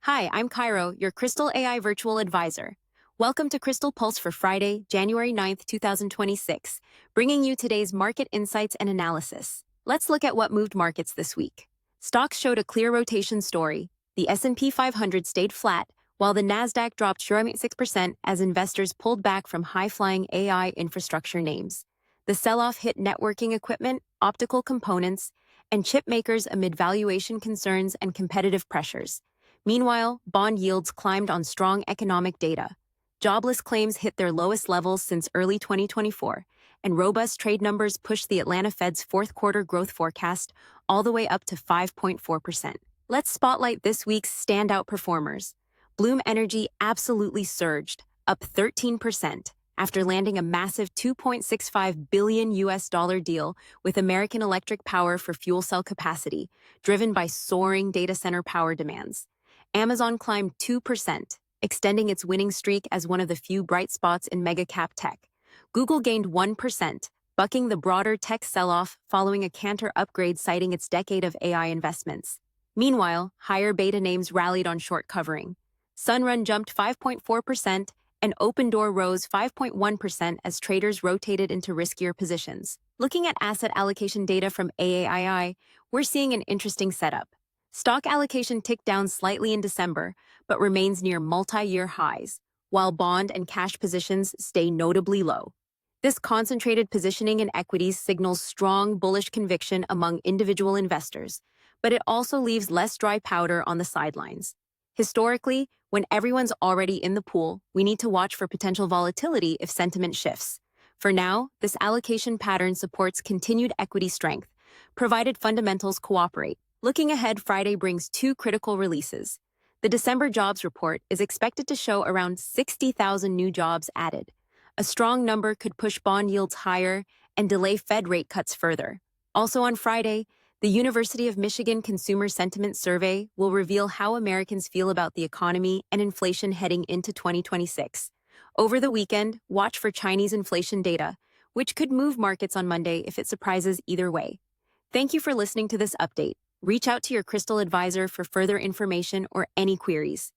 Hi, I'm Cairo, your Kristal AI virtual advisor. Welcome to Kristal Pulse for Friday, January 9th, 2026, bringing you today's market insights and analysis. Let's look at what moved markets this week. Stocks showed a clear rotation story. The S&P 500 stayed flat, while the Nasdaq dropped 0.6% as investors pulled back from high-flying AI infrastructure names. The sell-off hit networking equipment, optical components, and chip makers amid valuation concerns and competitive pressures. Meanwhile, bond yields climbed on strong economic data. Jobless claims hit their lowest levels since early 2024, and robust trade numbers pushed the Atlanta Fed's fourth quarter growth forecast all the way up to 5.4%. Let's spotlight this week's standout performers. Bloom Energy absolutely surged, up 13%, after landing a massive $2.65 billion deal with American Electric Power for fuel cell capacity, driven by soaring data center power demands. Amazon climbed 2%, extending its winning streak as one of the few bright spots in mega-cap tech. Google gained 1%, bucking the broader tech sell-off following a Cantor upgrade citing its decade of AI investments. Meanwhile, higher beta names rallied on short covering. Sunrun jumped 5.4%, and Opendoor rose 5.1% as traders rotated into riskier positions. Looking at asset allocation data from AAII, we're seeing an interesting setup. Stock allocation ticked down slightly in December, but remains near multi-year highs, while bond and cash positions stay notably low. This concentrated positioning in equities signals strong bullish conviction among individual investors, but it also leaves less dry powder on the sidelines. Historically, when everyone's already in the pool, we need to watch for potential volatility if sentiment shifts. For now, this allocation pattern supports continued equity strength, provided fundamentals cooperate. Looking ahead, Friday brings two critical releases. The December jobs report is expected to show around 60,000 new jobs added. A strong number could push bond yields higher and delay Fed rate cuts further. Also on Friday, the University of Michigan Consumer Sentiment Survey will reveal how Americans feel about the economy and inflation heading into 2026. Over the weekend, watch for Chinese inflation data, which could move markets on Monday if it surprises either way. Thank you for listening to this update. Reach out to your Kristal advisor for further information or any queries.